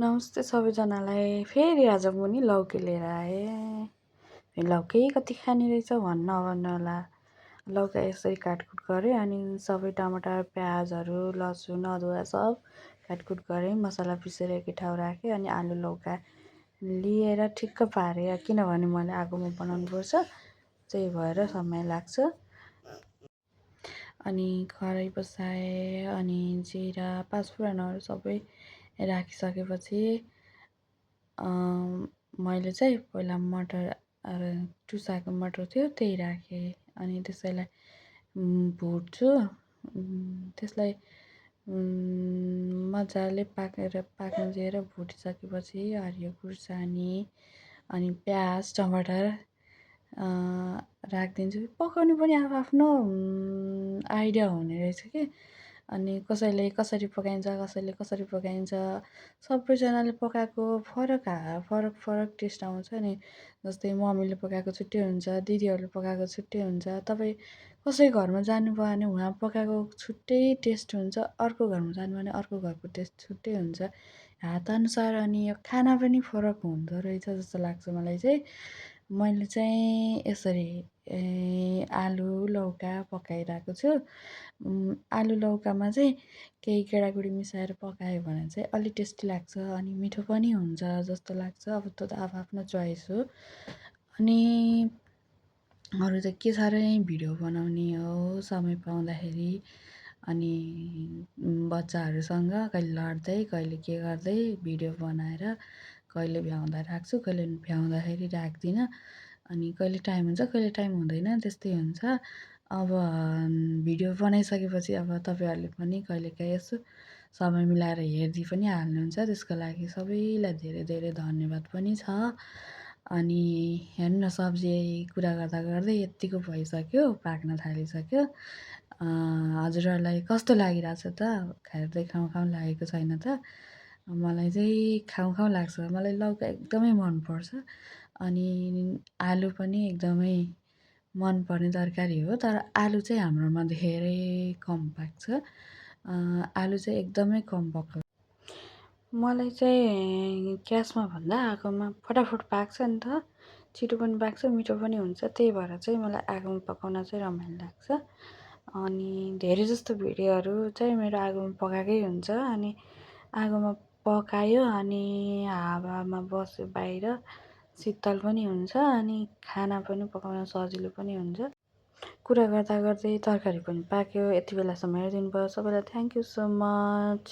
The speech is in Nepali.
नमस्ते सबैजनालाई। फेरि आज म नि लौकी लिएर आएँ। लौकी कति खाने रहेछ नभन्नु होला। लौका यसरी काटकुट गरेँ अनि सबै टमाटर प्याजहरू लसुन अदुवा सब काटकुट गरेँ। मसला पिसेर एकै ठाउँ राखेँ अनि आलु लौका लिएर ठिक्क पारेँ किनभने मैले आगोमा बनाउनुपर्छ, त्यही भएर समय लाग्छ। अनि कराही बसाएँ अनि जिरा पाँचफोरनहरू सबै राखिसकेपछि मैले चाहिँ पहिला मटर टुसाएको मटर थियो त्यही राखेँ अनि त्यसैलाई भुट्छु। त्यसलाई मजाले पाक्न दिएर भुटिसकेपछि हरियो खुर्सानी अनि प्याज टमाटर राखिदिन्छु। पकाउनु पनि आफ्नो आइडिया हुने रहेछ कि। अनि कसैले कसरी पकाइन्छ कसैले कसरी पकाइन्छ, सबैजनाले पकाएको फरक टेस्ट आउँछ नि। जस्तै मम्मीले पकाएको छुट्टै हुन्छ, दिदीहरूले पकाएको छुट्टै हुन्छ। तपाईँ कसै घरमा जानुभयो भने उहाँ पकाएको छुट्टै टेस्ट हुन्छ, अर्को घरमा जानुभयो भने अर्को घरको टेस्ट छुट्टै हुन्छ। हातअनुसार अनि यो खाना पनि फरक हुँदो रहेछ जस्तो लाग्छ मलाई चाहिँ। मैले चाहिँ यसरी आलु लौका पकाइरहेको छु। आलु लौकामा चाहिँ केही गेडागुडी मिसाएर पकायो भने चाहिँ अलि टेस्टी लाग्छ अनि मिठो पनि हुन्छ जस्तो लाग्छ। अब त्यो त आफ्नो चोइस हो। अनि अरू त के साह्रै भिडियो बनाउने हो समय पाउँदाखेरि। अनि बच्चाहरूसँग कहिले लड्दै कहिले के गर्दै भिडियो बनाएर कहिले भ्याउँदा राख्छु, कहिले भ्याउँदाखेरि राख्दिनँ। अनि कहिले टाइम हुन्छ कहिले टाइम हुँदैन, त्यस्तै हुन्छ। अब भिडियो बनाइसकेपछि अब तपाईँहरूले पनि कहिलेकाहीँ यसो समय मिलाएर हेरिदिई पनि हाल्नुहुन्छ, त्यसको लागि सबैलाई धेरै धेरै धन्यवाद पनि छ। अनि हेर्नु न सब्जी कुरा गर्दा गर्दै यत्तिको भइसक्यो, पाक्न थालिसक्यो। हजुरहरूलाई कस्तो लागिरहेछ त? हेर्दै खाउँ लागेको छैन त? मलाई चाहिँ खाउँ लाग्छ। मलाई लौका एकदमै मनपर्छ अनि आलु पनि एकदमै मनपर्ने तरकारी हो। तर आलु चाहिँ हाम्रोमा धेरै कम पाक्छ। आलु चाहिँ एकदमै कम पकाउँछ। मलाई चाहिँ ग्यासमा भन्दा आगोमा फटाफट पाक्छ नि त, छिटो पनि पाक्छ मिठो पनि हुन्छ। त्यही भएर चाहिँ मलाई आगोमा पकाउन चाहिँ रमाइलो लाग्छ। अनि धेरै जस्तो भिडियोहरू चाहिँ मेरो आगोमा पकाएकै हुन्छ। अनि आगोमा पकायो अनि हावामा बस्यो बाहिर, शीतल पनि हुन्छ अनि खाना पनि पकाउन सजिलो पनि हुन्छ। कुरा गर्दा गर्दै तरकारी पनि पाक्यो। यति बेलासम्म हेरिदिनु भयो सबैलाई थ्याङ्क यू सो मच।